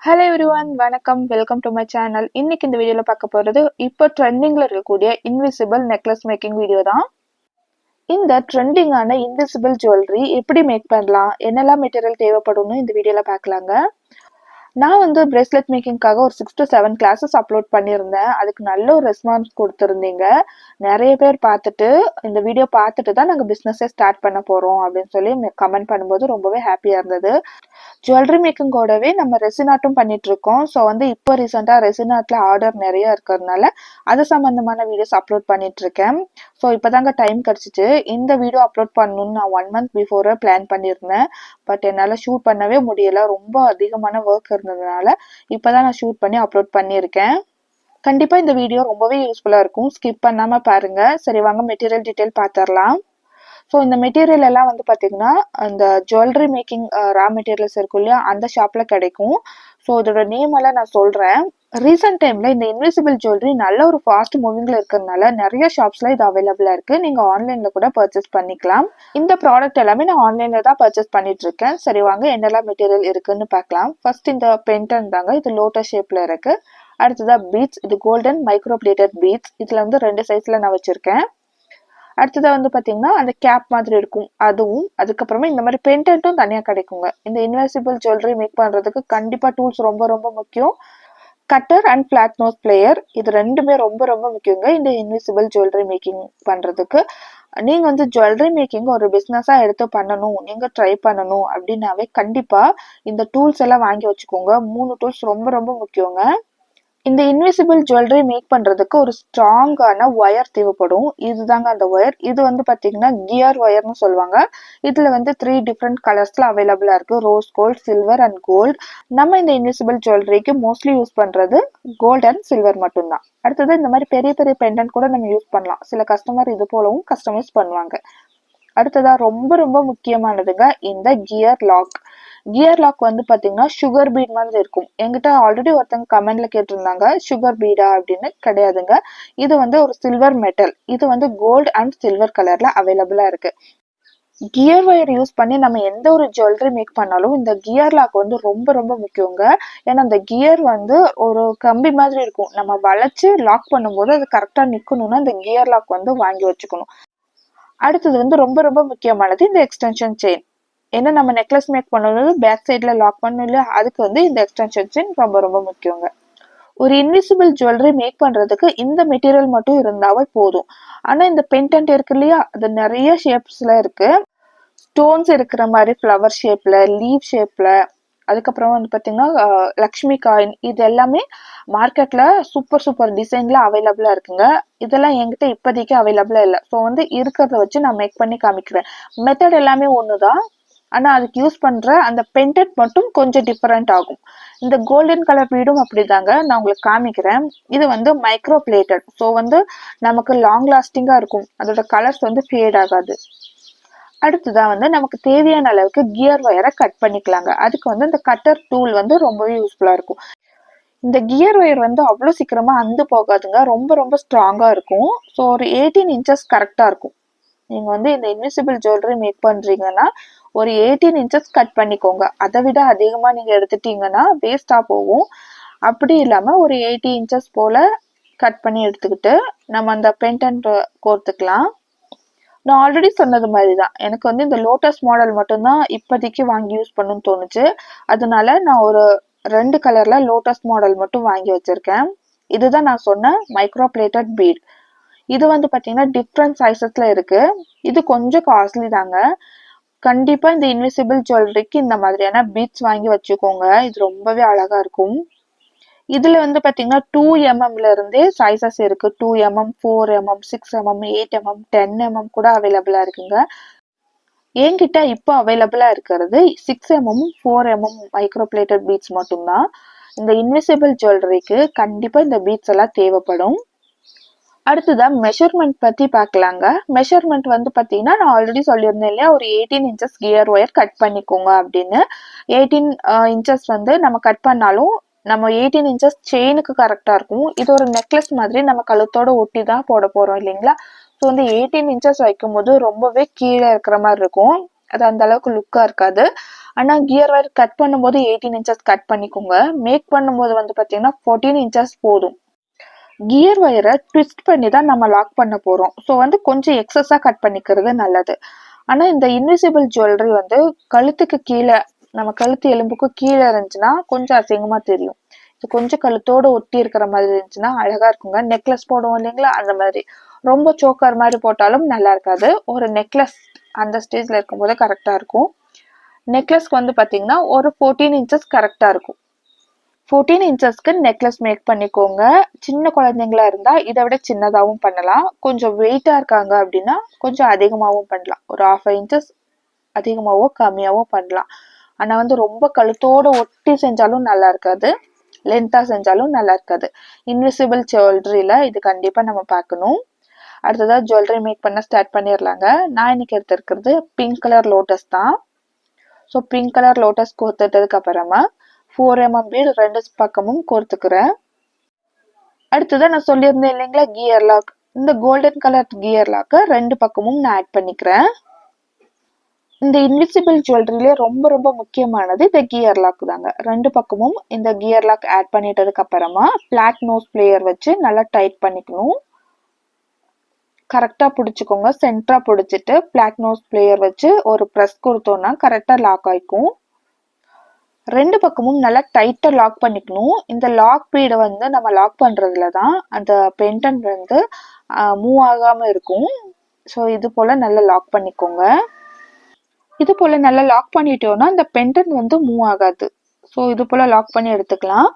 Hello everyone, வணக்கம். Welcome to my channel. இன்னைக்கு இந்த வீடியோல பார்க்க போறது இப்போ ட்ரெண்டிங்ல இருக்கக்கூடிய இன்விசிபிள் நெக்லஸ் மேக்கிங் வீடியோ தான். இந்த ட்ரெண்டிங்கான இன்விசிபிள் ஜுவல்லரி எப்படி மேக் பண்ணலாம், என்னெல்லாம் மெட்டீரியல் தேவைப்படும்னு இந்த வீடியோல பார்க்கலாங்க. நான் வந்து பிரேஸ்லெட் மேக்கிங்காக ஒரு 6 to 7 கிளாஸஸ் அப்லோட் பண்ணியிருந்தேன். அதுக்கு நல்ல ஒரு ரெஸ்பான்ஸ் கொடுத்துருந்தீங்க. நிறைய பேர் பார்த்துட்டு இந்த வீடியோ பார்த்துட்டு தான் நாங்கள் பிஸ்னஸே ஸ்டார்ட் பண்ண போகிறோம் அப்படின்னு சொல்லி கமெண்ட் பண்ணும்போது ரொம்பவே ஹாப்பியாக இருந்தது. ஜுவல்லரி மேக்கிங்கோடவே நம்ம ரெசின் ஆர்ட்டும் பண்ணிட்டு இருக்கோம். ஸோ வந்து இப்போ ரீசெண்டாக ரெசின் ஆர்ட்ல ஆர்டர் நிறைய இருக்கிறதுனால அது சம்பந்தமான வீடியோஸ் அப்லோட் பண்ணிட்டு இருக்கேன். ஸோ இப்போதாங்க டைம் கிடச்சிச்சு. இந்த வீடியோ அப்லோட் பண்ணணும்னு நான் 1 month பிஃபோரே பிளான் பண்ணியிருந்தேன். பட் என்னால் ஷூட் பண்ணவே முடியல, ரொம்ப அதிகமான ஒர்க் இருந்ததுனால இப்போதான் நான் ஷூட் பண்ணி அப்லோட் பண்ணியிருக்கேன். கண்டிப்பாக இந்த வீடியோ ரொம்பவே யூஸ்ஃபுல்லாக இருக்கும், ஸ்கிப் பண்ணாமல் பாருங்க. சரி, வாங்க மெட்டீரியல் டீட்டெயில் பார்த்துடலாம். ஸோ இந்த மெட்டீரியல் எல்லாம் வந்து பார்த்தீங்கன்னா அந்த ஜுவல்லரி மேக்கிங் ரா மெட்டீரியல்ஸ் இருக்கும் இல்லையா, அந்த ஷாப்பில் கிடைக்கும். ஸோ இதோட நேம் எல்லாம் நான் சொல்கிறேன். ரீசெண்ட் டைமில் இந்த இன்விசிபிள் ஜுவல்லரி நல்ல ஒரு ஃபாஸ்ட் மூவிங்கில் இருக்கிறதுனால நிறைய ஷாப்ஸில் இது அவைலபிளாக இருக்குது. நீங்கள் ஆன்லைனில் கூட பர்ச்சேஸ் பண்ணிக்கலாம். இந்த ப்ராடக்ட் எல்லாமே நான் ஆன்லைனில் தான் பர்ச்சேஸ் பண்ணிட்டு இருக்கேன். சரி, வாங்க என்னெல்லாம் மெட்டீரியல் இருக்குன்னு பார்க்கலாம். ஃபர்ஸ்ட் இந்த பென்டன் தாங்க, இது லோட்டஸ் ஷேப்பில் இருக்குது. அடுத்ததா பீட்ஸ், இது கோல்டன் மைக்ரோ பிளேட்டட் பீட்ஸ். இதில் வந்து 2 சைஸில் நான் வச்சுருக்கேன். அடுத்ததாக வந்து பார்த்தீங்கன்னா அந்த கேப் மாதிரி இருக்கும் அதுவும். அதுக்கப்புறமா இந்த மாதிரி பென்டென்ட்டும் தனியாக கிடைக்குங்க. இந்த இன்விசிபிள் ஜுவல்லரி மேக் பண்ணுறதுக்கு கண்டிப்பாக டூல்ஸ் ரொம்ப ரொம்ப முக்கியம். Cutter and flat nose plier, இது ரெண்டுமே ரொம்ப ரொம்ப முக்கியங்க இந்த இன்விசிபிள் ஜுவல்லரி மேக்கிங் பண்ணுறதுக்கு. நீங்கள் வந்து ஜுவல்லரி மேக்கிங் ஒரு பிஸ்னஸாக எடுத்து பண்ணணும், நீங்கள் ட்ரை பண்ணணும் அப்படின்னாவே கண்டிப்பாக இந்த டூல்ஸ் எல்லாம் வாங்கி வச்சுக்கோங்க. 3 டூல்ஸ் ரொம்ப ரொம்ப முக்கியங்க. இந்த இன்விசிபிள் ஜுவல்லரி மேக் பண்ணுறதுக்கு ஒரு ஸ்ட்ராங்கான ஒயர் தேவைப்படும். இதுதாங்க அந்த ஒயர். இது வந்து பார்த்தீங்கன்னா கியர் ஒயர்னு சொல்லுவாங்க. இதில் வந்து 3 டிஃப்ரெண்ட் கலர்ஸில் அவைலபிளாக இருக்குது: rose gold, silver and gold. நம்ம இந்த இன்விசிபிள் ஜுவல்லரிக்கு மோஸ்ட்லி யூஸ் பண்ணுறது கோல்டு அண்ட் சில்வர் மட்டும்தான். அடுத்தது இந்த மாதிரி பெரிய பெரிய பெண்டன்ட் கூட நம்ம யூஸ் பண்ணலாம். சில கஸ்டமர் இது போலவும் கஸ்டமைஸ் பண்ணுவாங்க. அடுத்ததா ரொம்ப ரொம்ப முக்கியமானதுங்க இந்த கியர் லாக். கியர் லாக் வந்து பாத்தீங்கன்னா சுகர் பீட் மாதிரி இருக்கும். என்கிட்ட ஆல்ரெடி ஒருத்தங்க கமெண்ட்ல கேட்டிருந்தாங்க சுகர் பீடா அப்படின்னு. கிடையாதுங்க, இது வந்து ஒரு சில்வர் மெட்டல். இது வந்து கோல்டு அண்ட் சில்வர் கலர்ல அவைலபிளா இருக்கு. கியர் ஒயர் யூஸ் பண்ணி நம்ம எந்த ஒரு ஜுவல்லரி மேக் பண்ணாலும் இந்த கியர் லாக் வந்து ரொம்ப ரொம்ப முக்கியங்க. ஏன்னா அந்த கியர் வந்து ஒரு கம்பி மாதிரி இருக்கும். நம்ம வளைச்சு லாக் பண்ணும்போது அது கரெக்டா நிக்கணும்னா இந்த கியர் லாக் வந்து வாங்கி வச்சுக்கணும். அடுத்தது வந்து ரொம்ப ரொம்ப முக்கியமானது இந்த எக்ஸ்டென்ஷன் செயின். ஏன்னா நம்ம நெக்லஸ் மேக் பண்ணும்போது பேக் சைட்ல லாக் பண்ணணும் இல்லையா, அதுக்கு வந்து இந்த எக்ஸ்டென்ஷன் செயின் ரொம்ப ரொம்ப முக்கியங்க. ஒரு இன்விசிபிள் ஜுவல்லரி மேக் பண்றதுக்கு இந்த மெட்டீரியல் மட்டும் இருந்தாவே போதும். ஆனா இந்த பென்டென்ட் இருக்கு இல்லையா, அது நிறைய ஷேப்ஸ்ல இருக்கு. ஸ்டோன்ஸ் இருக்கிற மாதிரி ஃப்ளவர் ஷேப்ல, லீவ் ஷேப்ல, அதுக்கப்புறம் வந்து பார்த்தீங்கன்னா லக்ஷ்மி காயின், இது எல்லாமே மார்க்கெட்ல சூப்பர் சூப்பர் டிசைன்ல அவைலபிளா இருக்குங்க. இதெல்லாம் என்கிட்ட இப்போதைக்கு அவைலபிளா இல்லை. ஸோ வந்து இருக்கிறத வச்சு நான் மேக் பண்ணி காமிக்கிறேன். மெத்தட் எல்லாமே ஒன்று தான், ஆனால் அதுக்கு யூஸ் பண்ணுற அந்த பென்டென்ட் மட்டும் கொஞ்சம் டிஃப்ரெண்ட் ஆகும். இந்த கோல்டன் கலர் பீடும் அப்படிதாங்க, நான் உங்களுக்கு காமிக்கிறேன். இது வந்து மைக்ரோ பிளேட்டட். ஸோ வந்து நமக்கு லாங் லாஸ்டிங்காக இருக்கும், அதோட கலர்ஸ் வந்து ஃபேட் ஆகாது. அடுத்ததான் வந்து நமக்கு தேவையான அளவுக்கு கியர் ஒயரை கட் பண்ணிக்கலாங்க. அதுக்கு வந்து இந்த கட்டர் டூல் வந்து ரொம்பவே யூஸ்ஃபுல்லா இருக்கும். இந்த கியர் ஒயர் வந்து அவ்வளோ சீக்கிரமா அந்து போகாதுங்க, ரொம்ப ரொம்ப ஸ்ட்ராங்கா இருக்கும். ஸோ ஒரு 18 இன்ச்சஸ் கரெக்டா இருக்கும். நீங்க வந்து இந்த இன்விசிபிள் ஜுவல்லரி மேக் பண்றீங்கன்னா ஒரு 18 இன்ச்சஸ் கட் பண்ணிக்கோங்க. அதை விட அதிகமா நீங்க எடுத்துட்டீங்கன்னா வேஸ்டா போகும். அப்படி இல்லாம ஒரு 80 இன்ச்சஸ் போல கட் பண்ணி எடுத்துக்கிட்டு நம்ம அந்த பென்டென்ட் கோர்த்துக்கலாம். நான் ஆல்ரெடி சொன்னது மாதிரி தான், எனக்கு வந்து இந்த லோட்டஸ் மாடல் மட்டும்தான் இப்போதைக்கு வாங்கி யூஸ் பண்ணணும்னு தோணுச்சு. அதனால நான் ஒரு 2 கலர்ல லோட்டஸ் மாடல் மட்டும் வாங்கி வச்சிருக்கேன். இதுதான் நான் சொன்ன மைக்ரோ பிளேட்டட் பீட். இது வந்து பார்த்தீங்கன்னா டிஃப்ரெண்ட் சைஸஸ்ல இருக்கு. இது கொஞ்சம் காஸ்ட்லி தாங்க. கண்டிப்பா இந்த இன்விசிபிள் ஜுவல்லரிக்கு இந்த மாதிரியான பீட்ஸ் வாங்கி வச்சுக்கோங்க. இது ரொம்பவே அழகா இருக்கும். இதுல வந்து பாத்தீங்கன்னா 2mm இருந்தே சைசஸ் இருக்கு. 2mm, 4mm, 6mm, 8mm, 10mm கூட அவைலபிளா இருக்குங்க. என்கிட்ட இப்போ அவைலபிளா இருக்கிறது 6mm, 4mm micro plated beads மட்டும்தான். இந்த இன்விசிபிள் ஜுவல்லரிக்கு கண்டிப்பா இந்த பீட்ஸ் எல்லாம் தேவைப்படும். அடுத்ததான் மெஷர்மெண்ட் பத்தி பார்க்கலாங்க. மெஷர்மெண்ட் வந்து பாத்தீங்கன்னா நான் ஆல்ரெடி சொல்லியிருந்தேன் இல்லையா, ஒரு 18 இன்ச்சஸ் கியர் ஒயர் கட் பண்ணிக்கோங்க அப்படின்னு. 18 இன்ச்சஸ் வந்து நம்ம கட் பண்ணாலும் நம்ம 18 இன்ச்சஸ் செயினுக்கு கரெக்டா இருக்கும். இது ஒரு நெக்லஸ் மாதிரி நம்ம கழுத்தோட ஒட்டி தான் போட போறோம் இல்லைங்களா. ஸோ வந்து 18 இன்ச்சஸ் வைக்கும் போது ரொம்பவே கீழே இருக்கிற மாதிரி இருக்கும், அது அந்த அளவுக்கு லுக்கா இருக்காது. ஆனால் கியர் ஒயர் கட் பண்ணும்போது 18 இன்ச்சஸ் கட் பண்ணிக்கோங்க. மேக் பண்ணும்போது வந்து பார்த்தீங்கன்னா 14 இன்ச்சஸ் போதும். கியர் ஒயரை ட்விஸ்ட் பண்ணி தான் நம்ம லாக் பண்ண போகிறோம். ஸோ வந்து கொஞ்சம் எக்ஸஸாக கட் பண்ணிக்கிறது நல்லது. ஆனால் இந்த இன்விசிபிள் ஜுவல்லரி வந்து கழுத்துக்கு கீழே, நம்ம கழுத்து எலும்புக்கு கீழே இருந்துச்சுன்னா கொஞ்சம் அசிங்கமாக தெரியும். இது கொஞ்சம் கழுத்தோடு ஒட்டி இருக்கிற மாதிரி இருந்துச்சுன்னா அழகாக இருக்குங்க. நெக்லஸ் போடுவோம் இல்லைங்களா, அந்த மாதிரி. ரொம்ப சோக்கர் மாதிரி போட்டாலும் நல்லா இருக்காது. ஒரு நெக்லஸ் அந்த ஸ்டேஜில் இருக்கும்போது கரெக்டாக இருக்கும். நெக்லஸ்க்கு வந்து பார்த்தீங்கன்னா ஒரு 14 இன்ச்சஸ் கரெக்டாக இருக்கும். 14 இன்ச்சஸ்க்கு நெக்லஸ் மேக் பண்ணிக்கோங்க. சின்ன குழந்தைங்களா இருந்தால் இதை விட சின்னதாகவும் பண்ணலாம். கொஞ்சம் வெயிட்டாக இருக்காங்க அப்படின்னா கொஞ்சம் அதிகமாகவும் பண்ணலாம். ஒரு 1/2 இன்ச்சஸ் அதிகமாகவோ கம்மியாகவோ பண்ணலாம். ஆனால் வந்து ரொம்ப கழுத்தோடு ஒட்டி செஞ்சாலும் நல்லா இருக்காது, லென்த்தாக செஞ்சாலும் நல்லா இருக்காது. இன்விசிபிள் ஜுவல்லரியில் இது கண்டிப்பாக நம்ம பார்க்கணும். அடுத்ததாக ஜுவல்லரி மேக் பண்ண ஸ்டார்ட் பண்ணிடலாங்க. நான் இன்னைக்கு எடுத்துருக்கிறது பிங்க் கலர் லோட்டஸ் தான். ஸோ பிங்க் கலர் லோட்டஸ் கோர்த்துட்டதுக்கு அப்புறமா 4 mm பீட் 2 பக்கமும் கோர்த்துக்கிறேன். அடுத்ததான் நான் சொல்லியிருந்தேன் இல்லைங்களா கியர் லாக், இந்த கோல்டன் கலர் கியர் லாக்கை 2 பக்கமும் நான் ஆட் பண்ணிக்கிறேன். இந்த இன்விசிபிள் ஜுவல்லரியிலே ரொம்ப ரொம்ப முக்கியமானது இந்த கியர் லாக் தாங்க. 2 பக்கமும் இந்த கியர் லாக் ஆட் பண்ணிட்டதுக்கு அப்புறமா பிளாட் நோஸ் பிளேயர் வச்சு நல்லா டைட் பண்ணிக்கணும். கரெக்டாக பிடிச்சிக்கோங்க. சென்டராக பிடிச்சிட்டு பிளாட் நோஸ் பிளேயர் வச்சு ஒரு ப்ரெஸ் கொடுத்தோன்னா கரெக்டாக லாக் ஆகிக்கும். 2 பக்கமும் நல்லா டைட்டாக லாக் பண்ணிக்கணும். இந்த லாக் பீடை வந்து நம்ம லாக் பண்ணுறதுல தான் அந்த பெண்டன்ட் வந்து மூவ் ஆகாமல் இருக்கும். ஸோ இது போல் நல்லா லாக் பண்ணிக்கோங்க. இது போல் நல்லா லாக் பண்ணிட்டோன்னா இந்த பெண்டன்ட் வந்து மூவ் ஆகாது. ஸோ இது போல் லாக் பண்ணி எடுத்துக்கலாம்.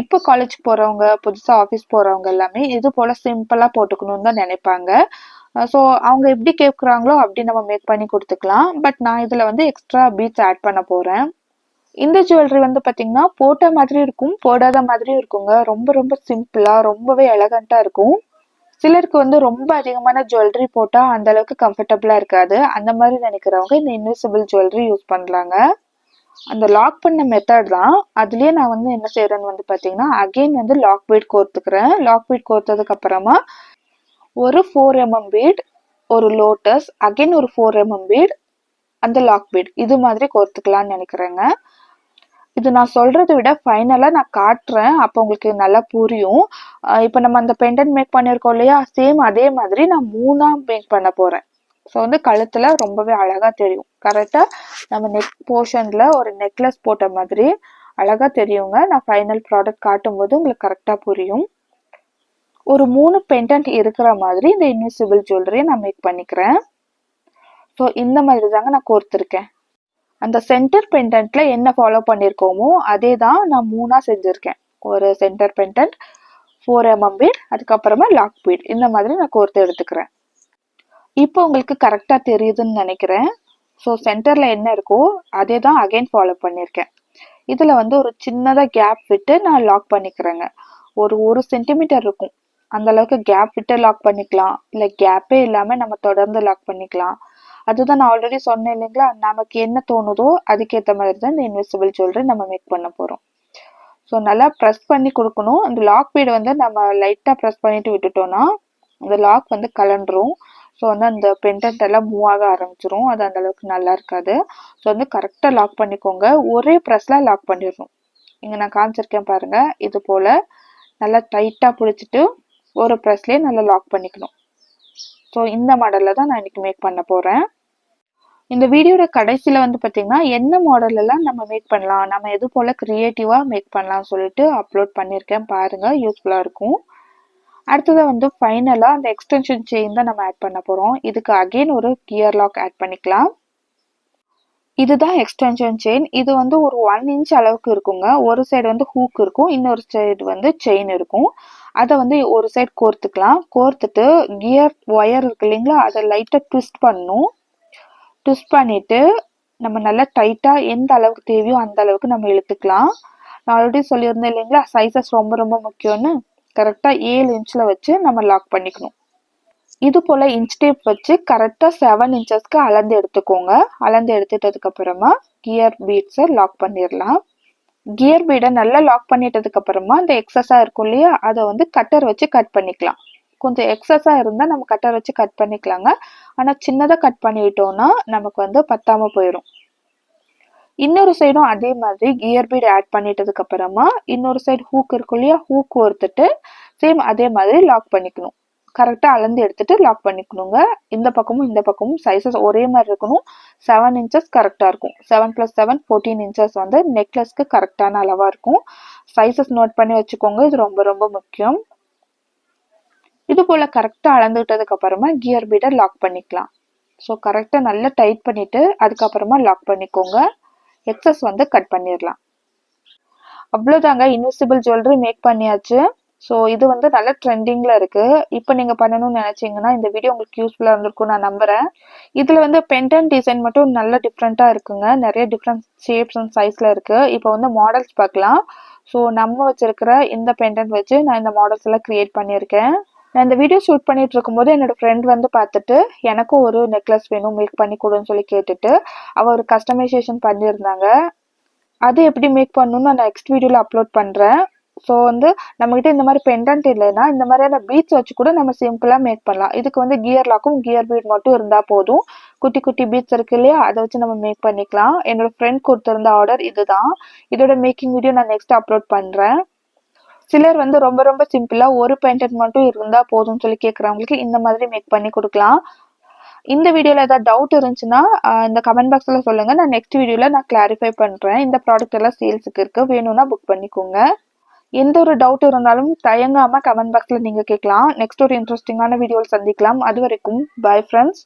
இப்போ காலேஜ் போகிறவங்க, புதுசாக ஆஃபீஸ் போகிறவங்க எல்லாமே இது போல் சிம்பிளாக போட்டுக்கணும்னு தான் நினைப்பாங்க. ஸோ அவங்க எப்படி கேட்குறாங்களோ அப்படி நம்ம மேக் பண்ணி கொடுத்துக்கலாம். பட் நான் இதில் வந்து எக்ஸ்ட்ரா பீட்ஸ் ஆட் பண்ண போகிறேன். இந்த ஜுவல்லரி வந்து பார்த்தீங்கன்னா போட்ட மாதிரி இருக்கும், போடாத மாதிரியும் இருக்குங்க. ரொம்ப ரொம்ப சிம்பிளாக ரொம்பவே எலகண்ட்டாக இருக்கும். சிலருக்கு வந்து ரொம்ப அதிகமான ஜுவல்லரி போட்டால் அந்த அளவுக்கு கம்ஃபர்டபுளாக இருக்காது. அந்த மாதிரி நினைக்கிறவங்க இந்த இன்விசிபிள் ஜுவல்லரி யூஸ் பண்ணலாங்க. அந்த லாக் பண்ண மெத்தட் தான். அதுலேயே நான் வந்து என்ன செய்கிறேன்னு வந்து பார்த்தீங்கன்னா அகெயின் வந்து லாக் பீட் கோர்த்துக்கிறேன். லாக் பீட் கோர்த்ததுக்கு அப்புறமா ஒரு 4 mm பீட், ஒரு லோட்டஸ், அகெயின் ஒரு 4 mm பீட், அந்த லாக் பீட் இது மாதிரி கோர்த்துக்கலாம்னு நினைக்கிறேங்க. இது நான் சொல்றதை விட ஃபைனலாக நான் காட்டுறேன், அப்போ உங்களுக்கு நல்லா புரியும். இப்போ நம்ம அந்த பெண்டன்ட் மேக் பண்ணியிருக்கோம் இல்லையா, சேம் அதே மாதிரி நான் 3ஆக மேக் பண்ண போகிறேன். ஸோ வந்து கழுத்தில் ரொம்பவே அழகாக தெரியும். கரெக்டாக நம்ம நெக் போர்ஷனில் ஒரு நெக்லஸ் போட்ட மாதிரி அழகாக தெரியுங்க. நான் ஃபைனல் ப்ராடக்ட் காட்டும்போது உங்களுக்கு கரெக்டாக புரியும். ஒரு 3 பெண்டன்ட் இருக்கிற மாதிரி இந்த இன்விசிபிள் ஜுவல்லரியை நான் மேக் பண்ணிக்கிறேன். ஸோ இந்த மாதிரி தாங்க நான் கோர்த்துருக்கேன். அந்த சென்டர் பெண்டன்ட்ல என்ன ஃபாலோ பண்ணியிருக்கோமோ அதே தான் நான் 3ஆக செஞ்சுருக்கேன். ஒரு சென்டர் பெண்டன்ட், 4 mm பீட், அதுக்கப்புறமா லாக் பீட், இந்த மாதிரி நான் கோர்த்து எடுத்துக்கிறேன். இப்போ உங்களுக்கு கரெக்டாக தெரியுதுன்னு நினைக்கிறேன். ஸோ சென்டரில் என்ன இருக்கோ அதே தான் அகைன் ஃபாலோ பண்ணியிருக்கேன். இதில் வந்து ஒரு சின்னதாக கேப் விட்டு நான் லாக் பண்ணிக்கிறேங்க. ஒரு 1 சென்டிமீட்டர் இருக்கும், அந்த அளவுக்கு கேப் விட்டு லாக் பண்ணிக்கலாம். இல்லை கேப்பே இல்லாமல் நம்ம தொடர்ந்து லாக் பண்ணிக்கலாம். அதுதான் நான் ஆல்ரெடி சொன்னேன் இல்லைங்களா, நமக்கு என்ன தோணுதோ அதுக்கேற்ற மாதிரி தான் இந்த இன்விசிபிள் ஜுவல்லரி நம்ம மேக் பண்ண போகிறோம். ஸோ நல்லா ப்ரெஸ் பண்ணி கொடுக்கணும். அந்த லாக் பீடை வந்து நம்ம லைட்டாக ப்ரெஸ் பண்ணிட்டு விட்டுட்டோம்னா அந்த லாக் வந்து கலண்டுரும். ஸோ வந்து அந்த பெண்டன்ட் எல்லாம் மூவ் ஆக ஆரம்பிச்சிரும். அது அந்த அளவுக்கு நல்லா இருக்காது. ஸோ வந்து கரெக்டாக லாக் பண்ணிக்கோங்க. ஒரே ப்ரெஸ்ஸில் லாக் பண்ணிடணும். இங்கே நான் காமிச்சிருக்கேன் பாருங்கள், இது போல் நல்லா டைட்டாக பிடிச்சிட்டு ஒரு ப்ரெஸ்லேயே நல்லா லாக் பண்ணிக்கணும். ஸோ இந்த மாடலில் தான் நான் இன்றைக்கி மேக் பண்ண போகிறேன். இந்த வீடியோட கடைசியில் வந்து பார்த்திங்கன்னா என்ன மாடலெல்லாம் நம்ம மேக் பண்ணலாம், நம்ம எது போல் க்ரியேட்டிவாக மேக் பண்ணலாம்னு சொல்லிட்டு அப்லோட் பண்ணியிருக்கேன் பாருங்கள், யூஸ்ஃபுல்லாக இருக்கும். அடுத்ததாக வந்து ஃபைனலாக அந்த எக்ஸ்டென்ஷன் செயின் தான் நம்ம ஆட் பண்ண போகிறோம். இதுக்கு அகெயின் ஒரு கியர் லாக் ஆட் பண்ணிக்கலாம். இதுதான் எக்ஸ்டென்ஷன் செயின். இது வந்து ஒரு 1 inch அளவுக்கு இருக்குங்க. ஒரு சைடு வந்து ஹூக் இருக்கும், இன்னொரு சைடு வந்து செயின் இருக்கும். அதை வந்து ஒரு சைடு கோர்த்துக்கலாம். கோர்த்துட்டு கியர் ஒயர் இருக்கு இல்லைங்களா, அதை லைட்டாக ட்விஸ்ட் பண்ணணும். ட்விஸ்ட் பண்ணிவிட்டு நம்ம நல்லா டைட்டாக எந்த அளவுக்கு தேவையோ அந்த அளவுக்கு நம்ம இழுத்துக்கலாம். நான் ஆல்ரெடி சொல்லியிருந்தேன் இல்லைங்களா, சைஸஸ் ரொம்ப ரொம்ப முக்கியம்னு. கரெக்டாக 7 inchல வச்சு நம்ம லாக் பண்ணிக்கணும். இது போல் இன்ச் டேப் வச்சு கரெக்டாக 7 inchesக்கு அளந்து எடுத்துக்கோங்க. அளந்து எடுத்துட்டதுக்கப்புறமா கியர் பீட்ஸை லாக் பண்ணிடலாம். கியர் பீடை நல்லா லாக் பண்ணிட்டதுக்கப்புறமா இந்த எக்ஸஸாக இருக்கும் இல்லையா, அதை வந்து கட்டர் வச்சு கட் பண்ணிக்கலாம். கொஞ்சம் எக்ஸஸாக இருந்தால் நம்ம கட்டர் வச்சு கட் பண்ணிக்கலாங்க. ஆனால் சின்னதாக கட் பண்ணிட்டோன்னா நமக்கு வந்து பத்தாமல் போயிடும். இன்னொரு சைடும் அதே மாதிரி கியர் பீட் ஆட் பண்ணிட்டதுக்கு அப்புறமா இன்னொரு சைடு ஹூக் இருக்கும் இல்லையா, ஹூக் கோர்த்துட்டு சேம் அதே மாதிரி லாக் பண்ணிக்கணும். கரெக்டாக அளந்து எடுத்துட்டு லாக் பண்ணிக்கணுங்க. இந்த பக்கமும் சைஸஸ் ஒரே மாதிரி இருக்கணும். 7 இன்ச்சஸ் கரெக்டாக இருக்கும். 7 + 7 14 இன்ச்சஸ் வந்து நெக்லஸ்க்கு கரெக்டான அளவாக இருக்கும். சைஸஸ் நோட் பண்ணி வச்சுக்கோங்க, இது ரொம்ப ரொம்ப முக்கியம். இது போல் கரெக்டாக அளந்துக்கிட்டதுக்கு அப்புறமா கியர் பீடை லாக் பண்ணிக்கலாம். ஸோ கரெக்டாக நல்லா டைட் பண்ணிவிட்டு அதுக்கப்புறமா லாக் பண்ணிக்கோங்க. எக்ஸஸ் வந்து கட் பண்ணிடலாம். அவ்வளோதாங்க, இன்விசிபிள் ஜுவல்லரி மேக் பண்ணியாச்சு. ஸோ இது வந்து நல்ல ட்ரெண்டிங்கில் இருக்குது. இப்போ நீங்கள் பண்ணணும்னு நினச்சிங்கன்னா இந்த வீடியோ உங்களுக்கு யூஸ்ஃபுல்லாக இருந்திருக்கும் நான் நம்புகிறேன். இதில் வந்து பெண்டன்ட் டிசைன் மட்டும் நல்ல டிஃப்ரெண்ட்டாக இருக்குங்க. நிறைய டிஃப்ரெண்ட் ஷேப்ஸ் அண்ட் சைஸில் இருக்குது. இப்போ வந்து மாடல்ஸ் பார்க்கலாம். ஸோ நம்ம வச்சுருக்கிற இந்த பெண்டன்ட் வச்சு நான் இந்த மாடல்ஸ் எல்லாம் க்ரியேட் பண்ணியிருக்கேன். நான் இந்த வீடியோ ஷூட் பண்ணிட்டு இருக்கும்போது என்னோட ஃப்ரெண்ட் வந்து பார்த்துட்டு எனக்கும் ஒரு நெக்லஸ் வேணும் மேக் பண்ணி கொடுன்னு சொல்லி கேட்டுட்டு அவள் ஒரு கஸ்டமைசேஷன் பண்ணியிருந்தாங்க. அது எப்படி மேக் பண்ணணும்னு நான் நெக்ஸ்ட் வீடியோவில் அப்லோட் பண்ணுறேன். ஸோ வந்து நம்மகிட்ட இந்த மாதிரி பெண்டன்ட் இல்லைன்னா இந்த மாதிரியான பீட்ஸ் வச்சு கூட நம்ம சிம்பிளாக மேக் பண்ணலாம். இதுக்கு வந்து கியர் லாக்கும் கியர் பீட் மட்டும் இருந்தால் போதும். குட்டி குட்டி பீட்ஸ் இருக்கு இல்லையா, அதை வச்சு நம்ம மேக் பண்ணிக்கலாம். என்னோட ஃப்ரெண்ட் கொடுத்துருந்த ஆர்டர் இதுதான். இதோட மேக்கிங் வீடியோ நான் நெக்ஸ்ட் அப்லோட் பண்ணுறேன். சிலர் வந்து ரொம்ப ரொம்ப சிம்பிளாக ஒரு பெண்டன்ட் மட்டும் இருந்தால் போதும்னு சொல்லி கேட்குறவங்களுக்கு இந்த மாதிரி மேக் பண்ணி கொடுக்கலாம். இந்த வீடியோவில் ஏதாவது டவுட் இருந்துச்சுன்னா இந்த கமெண்ட் பாக்ஸில் சொல்லுங்கள். நான் நெக்ஸ்ட் வீடியோவில் நான் கிளாரிஃபை பண்ணுறேன். இந்த ப்ராடக்ட் எல்லாம் சேல்ஸுக்கு இருக்குது, வேணும்னா புக் பண்ணிக்கோங்க. எந்த ஒரு டவுட் இருந்தாலும் தயங்காமல் கமெண்ட் பாக்ஸில் நீங்கள் கேட்கலாம். நெக்ஸ்ட் ஒரு இன்ட்ரெஸ்டிங்கான வீடியோவில் சந்திக்கலாம். அது வரைக்கும் பை ஃப்ரெண்ட்ஸ்.